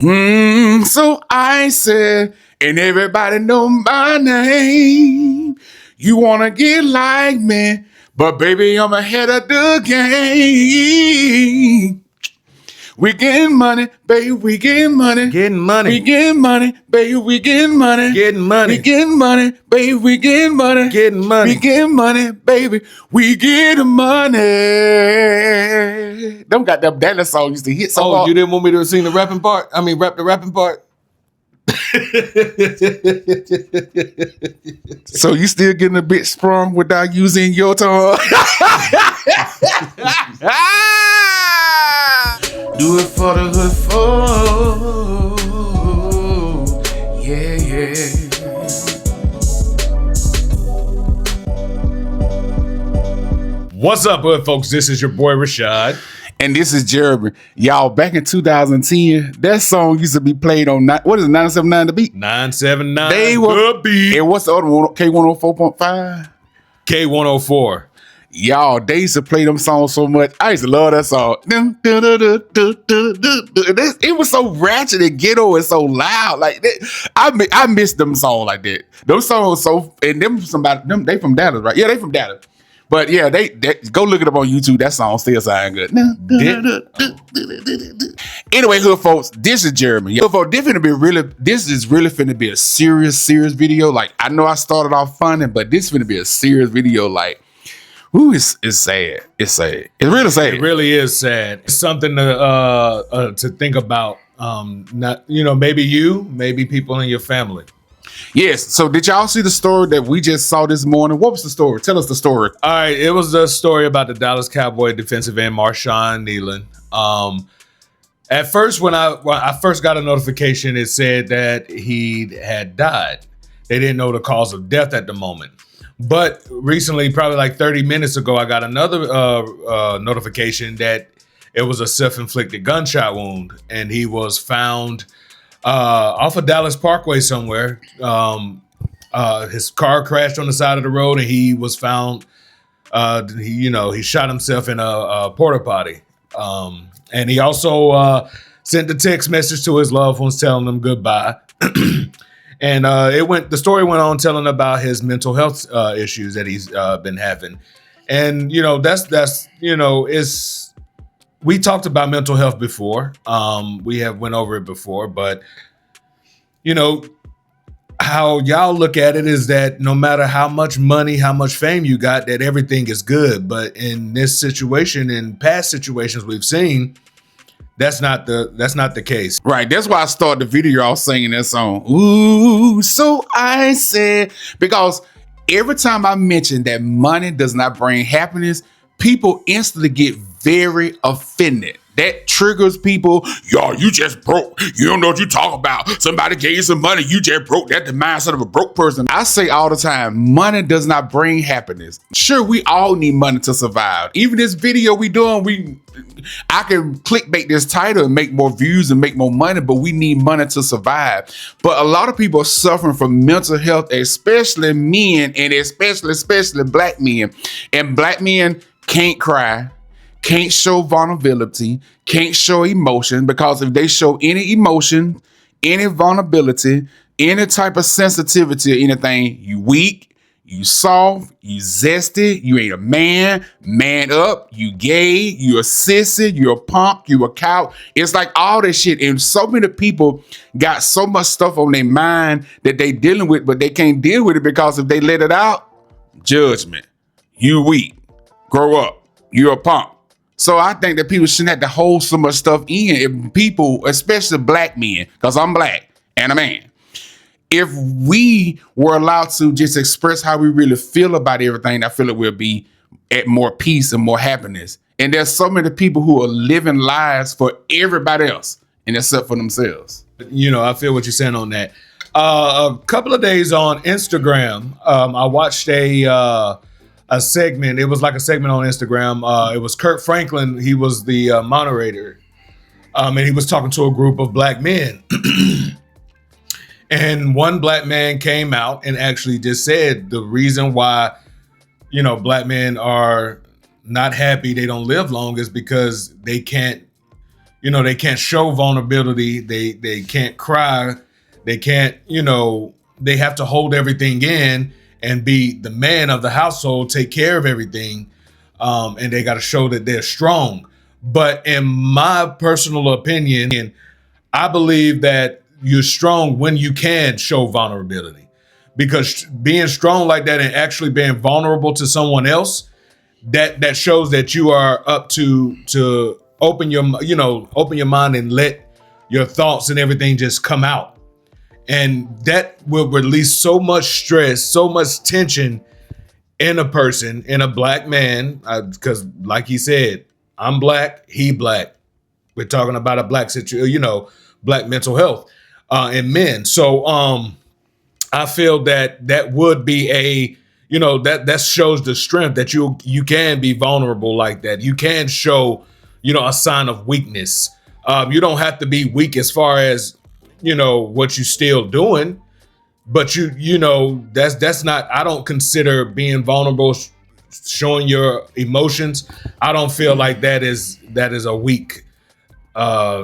So I said, and everybody know my name. You wanna get like me, but baby, I'm ahead of the game. We getting money, baby, we getting money. Getting money. We getting money, baby, we getting money. Getting money. We getting money, baby, we getting money. Getting money. We getting money, baby, we getting money. Them got them Dallas song used to hit so hard. You didn't want me to sing the rapping part? I mean, rap the rapping part? So you still getting a bit sprung without using your tongue? Do it for the hood folk. Yeah, yeah. What's up, hood folks? This is your boy Rashad. And this is Jeremy. Y'all, back in 2010, that song used to be played on, what is it, 979 The Beat? 979 The Beat. And what's the other one, K104.5? K104. Y'all, they used to play them songs so much. I used to love that song. It was so ratchet and ghetto and so loud. Like that. I miss them songs like that. Those songs so, and they from Dallas, right? Yeah, they from Dallas. But yeah, they go look it up on YouTube. That song still sound good. Anyway, hood folks, this is Jeremy. Hood folks, this is really finna be a serious video. Like, I know I started off funny, but this finna be a serious video. Like, it's sad. It's sad. It's really sad. It really is sad. It's something to think about. Not, maybe people in your family. Yes. So did y'all see the story that we just saw this morning? What was the story? Tell us the story. All right. It was the story about the Dallas Cowboy defensive end, Marshawn Kneeland. At first, when I first got a notification, it said that he had died. They didn't know the cause of death at the moment. But recently, probably like 30 minutes ago, I got another notification that it was a self-inflicted gunshot wound, and he was found off of Dallas Parkway somewhere. His car crashed on the side of the road, and he was found. He shot himself in a porta potty, and he also sent a text message to his loved ones telling them goodbye. And the story went on telling about his mental health issues that he's been having. And, we talked about mental health before. We have went over it before, but, how y'all look at it is that no matter how much money, how much fame you got, that everything is good. But in this situation, in past situations we've seen, that's not the case. Right. That's why I started the video y'all singing that song. Ooh, so I said, because every time I mention that money does not bring happiness, people instantly get very offended. That triggers people. Yo, you just broke. You don't know what you talk about. Somebody gave you some money. You just broke. That's the mindset of a broke person. I say all the time, money does not bring happiness. Sure, we all need money to survive. Even this video we doing, I can clickbait this title and make more views and make more money, but we need money to survive. But a lot of people are suffering from mental health, especially men, and especially black men. And black men can't cry, can't show vulnerability, can't show emotion, because if they show any emotion, any vulnerability, any type of sensitivity or anything, you weak, you soft, you zesty, you ain't a man up, you gay, you a sissy, you a punk, you a cow. It's like all this shit. And so many people got so much stuff on their mind that they dealing with, but they can't deal with it because if they let it out, judgment. You weak. Grow up. You're a punk. So I think that people shouldn't have to hold so much stuff in. If people, especially black men, because I'm black and a man, if we were allowed to just express how we really feel about everything, I feel like we'll be at more peace and more happiness. And there's so many people who are living lives for everybody else and except for themselves. I feel what you're saying on that. A couple of days on Instagram, I watched a segment. It was like a segment on Instagram. It was Kurt Franklin. He was the moderator. And he was talking to a group of black men. And one black man came out and actually just said the reason why, black men are not happy, they don't live long, is because they can't they can't show vulnerability. They can't cry. They can't, they have to hold everything in and be the man of the household, take care of everything. And they got to show that they're strong. But in my personal opinion, I believe that you're strong when you can show vulnerability, because being strong like that and actually being vulnerable to someone else, that shows that you are up to open your mind and let your thoughts and everything just come out. And that will release so much stress, so much tension in a person, in a black man, because like he said, I'm black, he black. We're talking about a black situation, black mental health in men. So I feel that would be that shows the strength that you can be vulnerable like that. You can show, a sign of weakness. You don't have to be weak as far as, what you still doing, but that's not, I don't consider being vulnerable, showing your emotions. I don't feel like that is a weak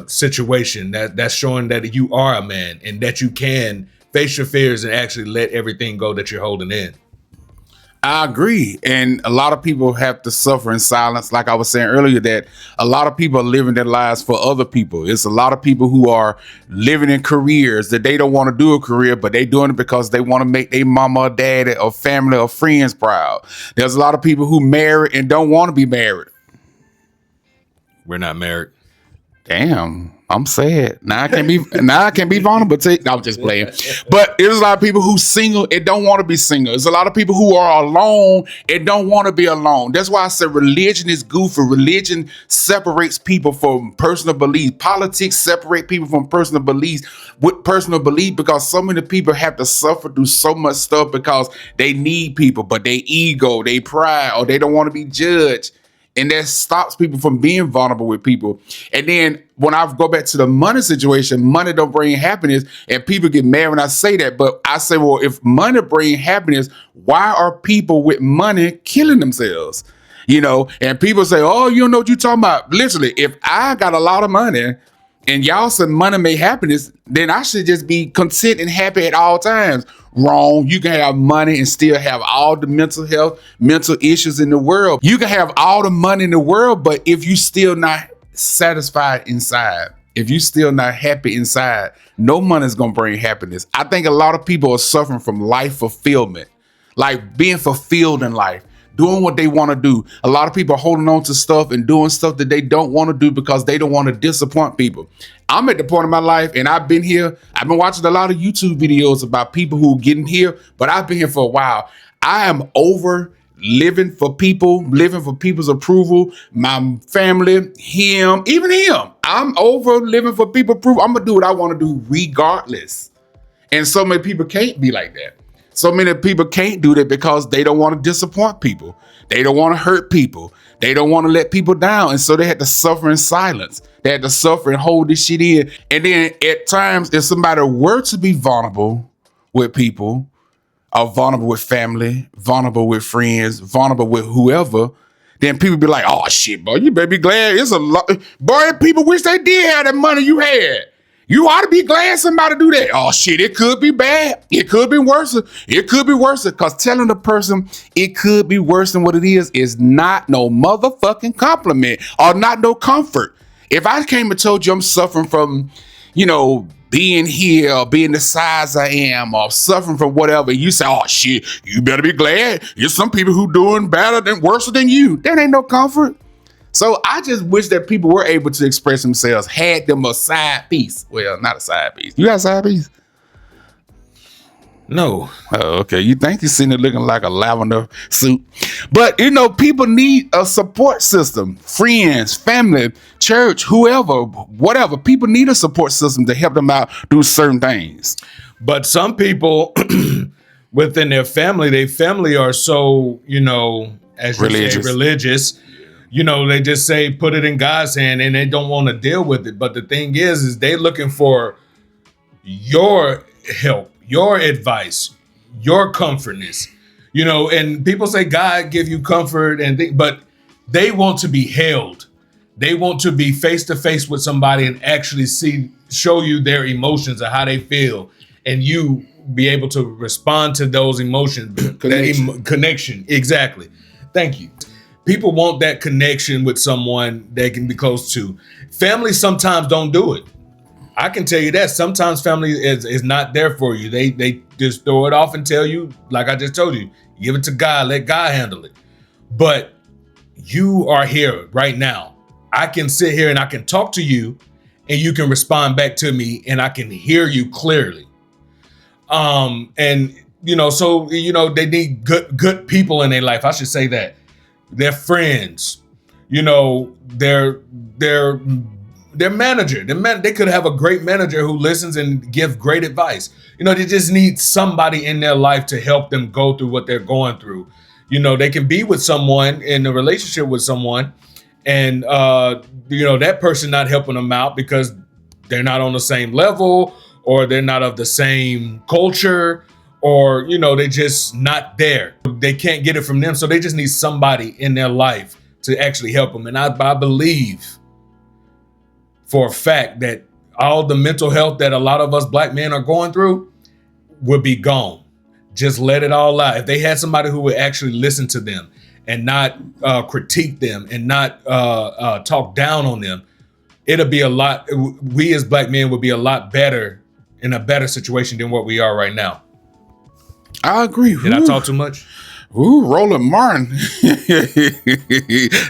situation. That's showing that you are a man and that you can face your fears and actually let everything go that you're holding in. I agree. And a lot of people have to suffer in silence. Like I was saying earlier, that a lot of people are living their lives for other people. It's a lot of people who are living in careers that they don't want to do a career, but they doing it because they want to make their mama or daddy or family or friends proud. There's a lot of people who marry and don't want to be married. We're not married. Damn, I'm sad. Now I can't be vulnerable. I'm just playing. But there's a lot of people who single and don't want to be single. There's a lot of people who are alone and don't want to be alone. That's why I said religion is goofy. Religion separates people from personal beliefs. Politics separate people from personal beliefs with personal belief, because so many people have to suffer through so much stuff because they need people, but they ego, they pride, or they don't want to be judged. And that stops people from being vulnerable with people. And then when I go back to the money situation, money don't bring happiness. And people get mad when I say that. But I say, well, if money brings happiness, why are people with money killing themselves? And people say, oh, you don't know what you're talking about. Literally, if I got a lot of money and y'all said money make happiness, then I should just be content and happy at all times. Wrong. You can have money and still have all the mental health, mental issues in the world. You can have all the money in the world, but if you still not satisfied inside, if you still not happy inside, no money is going to bring happiness. I think a lot of people are suffering from life fulfillment, like being fulfilled in life, doing what they want to do. A lot of people are holding on to stuff and doing stuff that they don't want to do because they don't want to disappoint people. I'm at the point in my life, and I've been here. I've been watching a lot of YouTube videos about people who are getting here, but I've been here for a while. I am over living for people, living for people's approval, my family, him, even him. I'm over living for people's approval. I'm going to do what I want to do regardless. And so many people can't be like that. So many people can't do that because they don't want to disappoint people. They don't want to hurt people. They don't want to let people down. And so they had to suffer in silence. They had to suffer and hold this shit in. And then at times, if somebody were to be vulnerable with people, or vulnerable with family, vulnerable with friends, vulnerable with whoever, then people be like, oh shit, boy, you better be glad. It's a lot. Boy, people wish they did have that money you had. You ought to be glad somebody do that. Oh shit, it could be bad. It could be worse. It could be worse. Because telling the person it could be worse than what it is not no motherfucking compliment or not no comfort. If I came and told you I'm suffering from, being here or being the size I am or suffering from whatever, you say, oh shit, you better be glad. There's some people who doing better than worse than you. That ain't no comfort. So I just wish that people were able to express themselves, had them a side piece. Well, not a side piece. You got a side piece? No. Oh, okay. You think you're sitting there looking like a lavender suit. But, people need a support system. Friends, family, church, whoever, whatever. People need a support system to help them out do certain things. But some people within their family are so, as you say, religious. They just say, put it in God's hand, and they don't want to deal with it. But the thing is they looking for your help, your advice, your comfortness, and people say God give you comfort but they want to be held. They want to be face to face with somebody and actually show you their emotions and how they feel, and you be able to respond to those emotions. Connection. Exactly. Thank you. People want that connection with someone they can be close to. Family sometimes don't do it. I can tell you that sometimes family is not there for you. They just throw it off and tell you, like I just told you, give it to God, let God handle it. But you are here right now. I can sit here and I can talk to you and you can respond back to me and I can hear you clearly. And so they need good people in their life. I should say that. Their friends, their manager. They could have a great manager who listens and give great advice. They just need somebody in their life to help them go through what they're going through. They can be with someone in a relationship with someone and, that person not helping them out because they're not on the same level or they're not of the same culture or, they're just not there. They can't get it from them. So they just need somebody in their life to actually help them. And I believe for a fact that all the mental health that a lot of us black men are going through would be gone. Just let it all out. If they had somebody who would actually listen to them and not critique them and not talk down on them, it'll be a lot. We as black men would be a lot better in a better situation than what we are right now. I agree. Did I talk too much? Ooh, Roland Martin.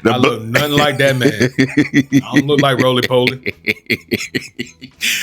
I look nothing like that man. I don't look like Roly Poly.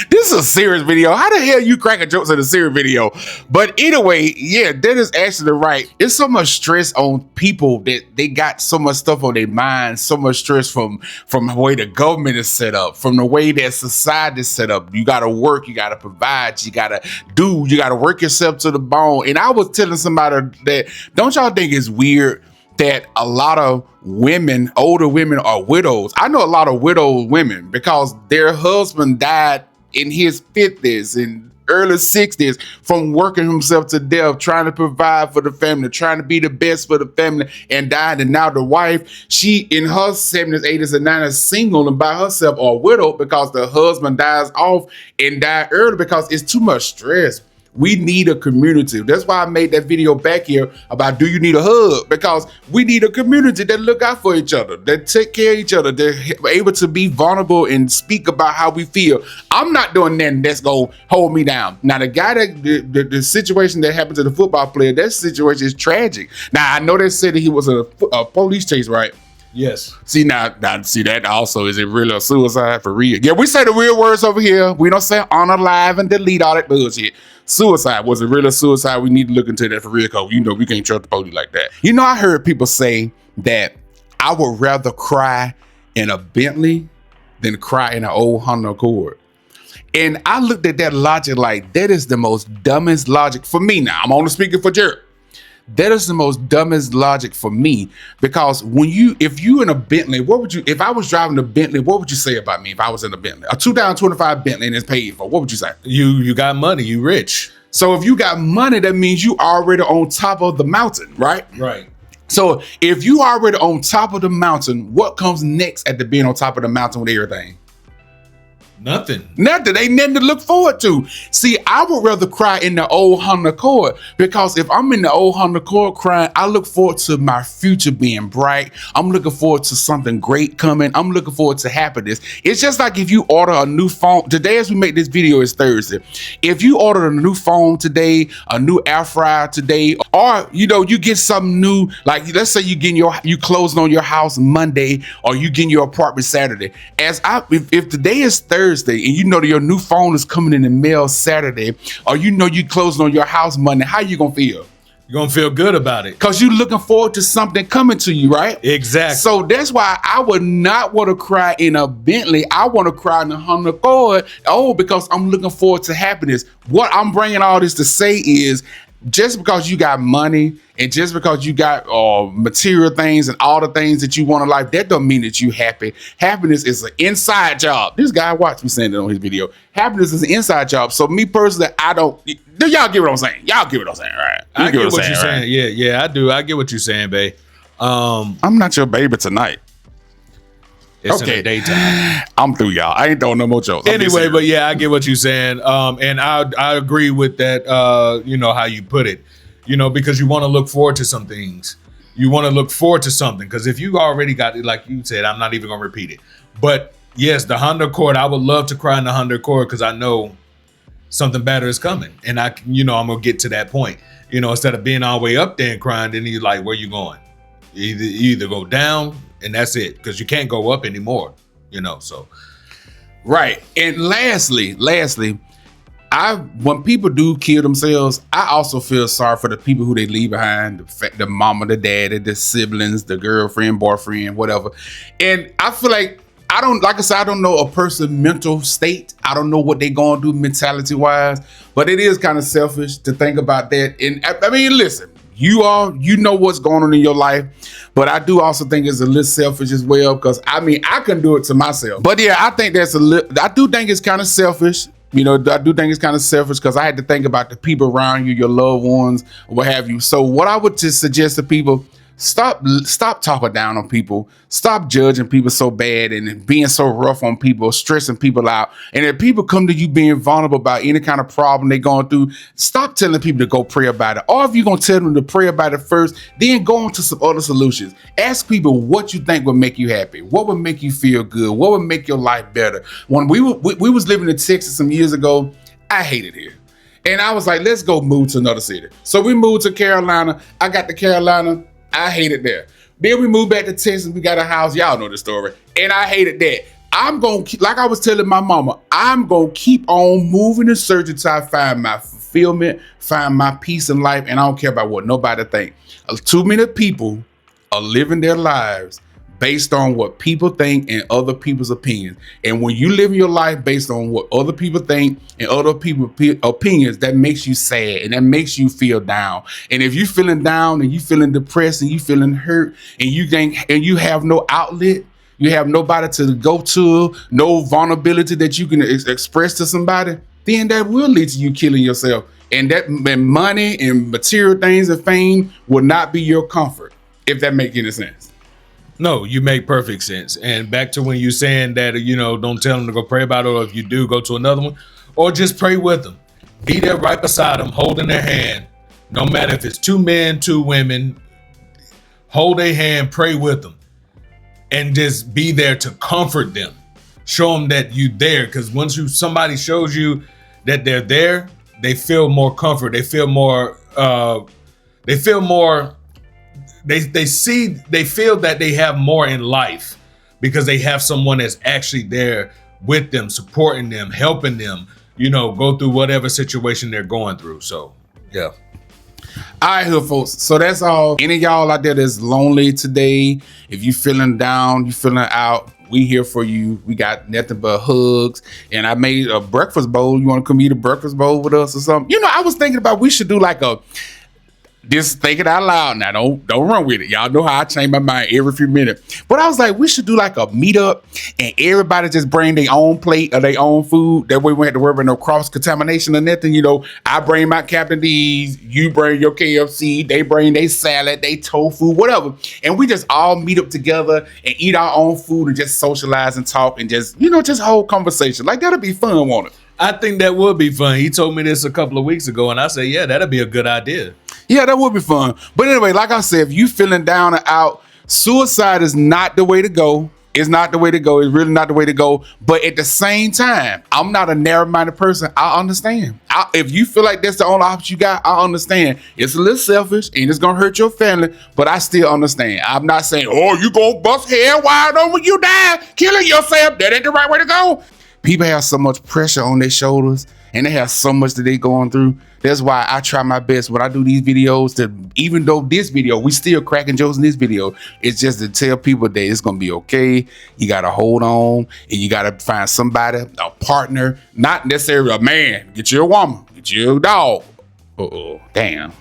This is a serious video. How the hell you cracking jokes in a serious video? But anyway, yeah, that is actually right. It's so much stress on people that they got so much stuff on their mind, so much stress from the way the government is set up, from the way that society is set up. You gotta work, you gotta provide, you gotta work yourself to the bone. And I was telling somebody that, don't y'all think it's weird that a lot of women, older women, are widows? I know a lot of widowed women because their husband died in his 50s and early 60s from working himself to death, trying to provide for the family, trying to be the best for the family, and died. And now the wife, she in her 70s, 80s, and 90s, single and by herself or widowed because the husband dies off and died early because it's too much stress. We need a community. That's why I made that video back here about, do you need a hug? Because we need a community that look out for each other, that take care of each other, that are able to be vulnerable and speak about how we feel. I'm not doing nothing that's gonna hold me down. Now, the guy that the situation that happened to the football player, that situation is tragic. Now, I know they said that he was a police chase, right? Yes. See, now see that also, is it really a suicide for real? Yeah, we say the real words over here. We don't say honor live and delete all that bullshit. Suicide. Was it really a suicide? We need to look into that for real, because we can't trust the police like that. I heard people say that I would rather cry in a Bentley than cry in an old Honda Accord. And I looked at that logic like, that is the most dumbest logic for me. Now, I'm only speaking for Jared. That is the most dumbest logic for me, because if you in a Bentley, if I was driving a Bentley, what would you say about me if I was in a Bentley? A 2025 Bentley and it's paid for, what would you say? You got money, you rich. So if you got money, that means you already on top of the mountain, right? Right. So if you already on top of the mountain, what comes next after being on top of the mountain with everything? Nothing. Ain't nothing to look forward to. See, I would rather cry in the old Honda Accord, because if I'm in the old Honda Accord crying, I look forward to my future being bright. I'm looking forward to something great coming. I'm looking forward to happiness. It's just like if you order a new phone. Today, as we make this video, is Thursday. If you order a new phone today, a new air fryer today, or you get something new, like let's say you closing on your house Monday, or you getting your apartment Saturday. If today is Thursday, and that your new phone is coming in the mail Saturday, or you closing on your house Monday, how you gonna feel? You're gonna feel good about it, because you're looking forward to something coming to you, right? Exactly. So that's why I would not want to cry in a Bentley. I want to cry in a Honda Accord. Because I'm looking forward to happiness. What I'm bringing all this to say is, just because you got money and just because you got material things and all the things that you want in life, that don't mean that you happy. Happiness is an inside job. This guy watched me saying it on his video. Happiness is an inside job. So me personally, y'all get what I'm saying. Y'all get what I'm saying, right? I get what you're saying. Yeah, I do. I get what you're saying, babe. I'm not your baby tonight. It's in the daytime. I'm through, y'all. I ain't throwing no more jokes. Anyway, but yeah, I get what you're saying. And I agree with that, how you put it, because you want to look forward to some things. You want to look forward to something. Because if you already got it, like you said, I'm not even going to repeat it. But yes, the Honda Accord, I would love to cry in the Honda Accord because I know something better is coming. And I'm going to get to that point. Instead of being all the way up there and crying, then you're like, where you going? You either go down and that's it. Because you can't go up anymore. So. Right. And lastly, when people do kill themselves, I also feel sorry for the people who they leave behind, the mama, the daddy, the siblings, the girlfriend, boyfriend, whatever. And I feel like, I don't know a person's mental state. I don't know what they going to do mentality wise, but it is kind of selfish to think about that. And I mean, listen, you know what's going on in your life, but I do also think it's a little selfish as well, because I can do it to myself. But yeah, I think I do think it's kind of selfish. I do think it's kind of selfish because I had to think about the people around you, your loved ones, or what have you. So what I would just suggest to people, stop talking down on people. Stop judging people so bad and being so rough on people, stressing people out. And if people come to you being vulnerable about any kind of problem they're going through, stop telling people to go pray about it. Or if you're going to tell them to pray about it first, then go on to some other solutions. Ask people what you think would make you happy. What would make you feel good? What would make your life better? When we was living in Texas some years ago, I hated it. And I was like, let's go move to another city. So we moved to Carolina. I got to Carolina. I hated there. Then we moved back to Texas. We got a house. Y'all know the story. And I hated that. I'm going to, like I was telling my mama, I'm going to keep on moving and searching until I find my fulfillment, find my peace in life. And I don't care about what nobody think. Too many people are living their lives based on what people think and other people's opinions. And when you live your life based on what other people think and other people's opinions, that makes you sad and that makes you feel down. And if you're feeling down and you feeling depressed and you feeling hurt and you have no outlet, you have nobody to go to, no vulnerability that you can express to somebody, then that will lead to you killing yourself. And that money and material things and fame will not be your comfort, if that makes any sense. No, you make perfect sense. And back to when you're saying that, don't tell them to go pray about it, or if you do, go to another one, or just pray with them. Be there right beside them, holding their hand. No matter if it's 2 men, 2 women, hold their hand, pray with them, and just be there to comfort them. Show them that you're there, because once somebody shows you that they're there, they feel more comfort. They feel more. They feel that they have more in life because they have someone that's actually there with them, supporting them, helping them, go through whatever situation they're going through. So, yeah. All right, here, folks. So that's all. Any of y'all out there that's lonely today, if you feeling down, you feeling out, we here for you. We got nothing but hugs. And I made a breakfast bowl. You want to come eat a breakfast bowl with us or something? I was thinking about we should do like just thinking out loud now. Don't run with it. Y'all know how I change my mind every few minutes. But I was like, we should do like a meetup and everybody just bring their own plate or their own food. That way we don't have to worry about no cross-contamination or nothing. I bring my Captain D's, you bring your KFC, they bring their salad, they tofu, whatever. And we just all meet up together and eat our own food and just socialize and talk and just, just hold conversation. Like, that'll be fun, won't it? I think that would be fun. He told me this a couple of weeks ago and I said, yeah, that'd be a good idea. Yeah, that would be fun. But anyway, like I said, if you feeling down and out, suicide is not the way to go. It's not the way to go. It's really not the way to go. But at the same time, I'm not a narrow-minded person. I understand. If you feel like that's the only option you got, I understand. It's a little selfish and it's going to hurt your family, but I still understand. I'm not saying, oh, you going to bust head wide open when you die, killing yourself. That ain't the right way to go. People have so much pressure on their shoulders and they have so much that they going through. That's why I try my best when I do these videos to, even though this video, we still cracking jokes in this video, it's just to tell people that it's going to be okay. You got to hold on and you got to find somebody, a partner, not necessarily a man. Get you a woman, get you a dog. Uh-oh, damn.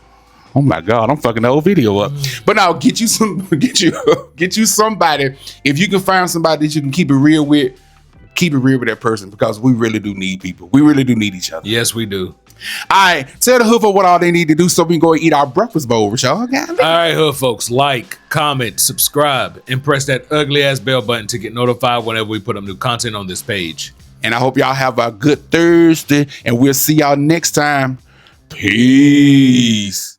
Oh my God, I'm fucking the whole video up. But now get you somebody. If you can find somebody that you can keep it real with, keep it real with that person, because we really do need people. We really do need each other. Yes, we do. All right, tell the hood folk what all they need to do so we can go and eat our breakfast bowl, Rashad. All right, hood folks, like, comment, subscribe, and press that ugly ass bell button to get notified whenever we put up new content on this page. And I hope y'all have a good Thursday, and we'll see y'all next time. Peace.